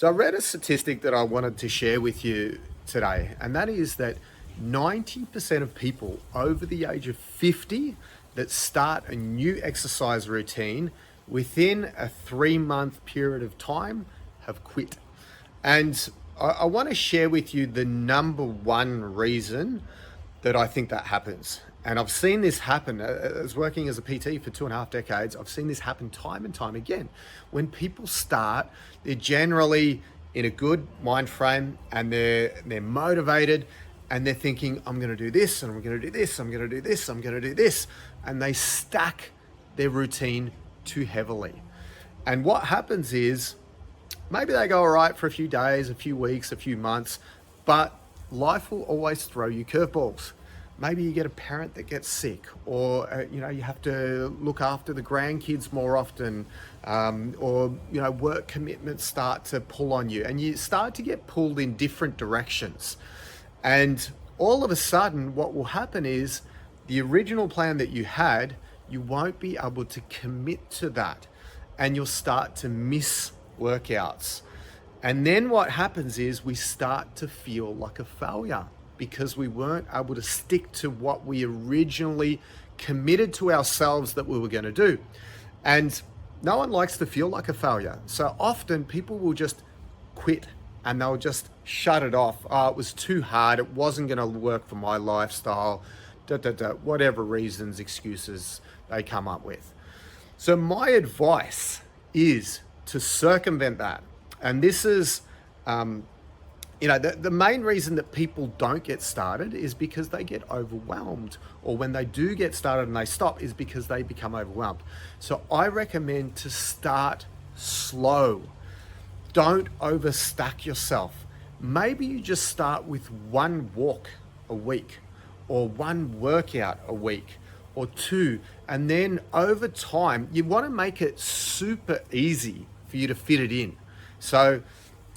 So I read a statistic that I wanted to share with you today, and that is that 90% of people over the age of 50 that start a new exercise routine within a 3 month period of time have quit. And I want to share with you the number one reason that I think that happens. And I've seen this happen as working as a PT for 2.5 decades. I've seen this happen time and time again. When people start, they're generally in a good mind frame and they're motivated and they're thinking, I'm going to do this and I'm going to do this, I'm going to do this, I'm going to do this. And they stack their routine too heavily. And what happens is maybe they go all right for a few days, a few weeks, a few months, but life will always throw you curveballs. Maybe you get a parent that gets sick, or you have to look after the grandkids more often, or work commitments start to pull on you, and you start to get pulled in different directions. And all of a sudden, what will happen is the original plan that you had, you won't be able to commit to that, and you'll start to miss workouts. And then what happens is we start to feel like a failure because we weren't able to stick to what we originally committed to ourselves that we were going to do. And no one likes to feel like a failure. So often people will just quit and they'll just shut it off. Oh, it was too hard. It wasn't going to work for my lifestyle. Whatever reasons, excuses they come up with. So my advice is to circumvent that. And this is, the main reason that people don't get started is because they get overwhelmed, or when they do get started and they stop is because they become overwhelmed. So I recommend to start slow. Don't overstack yourself. Maybe you just start with one walk a week, or one workout a week, or two, and then over time, you want to make it super easy for you to fit it in. So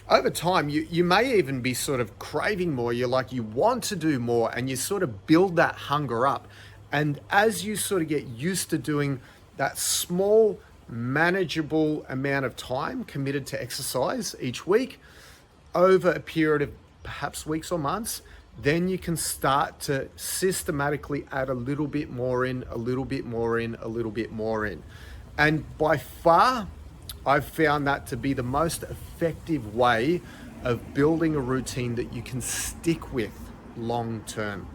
over time, you may even be sort of craving more. You want to do more, and you sort of build that hunger up. And as you sort of get used to doing that small, manageable amount of time committed to exercise each week over a period of perhaps weeks or months, then you can start to systematically add a little bit more in, a little bit more in, a little bit more in. And by far, I've found that to be the most effective way of building a routine that you can stick with long term.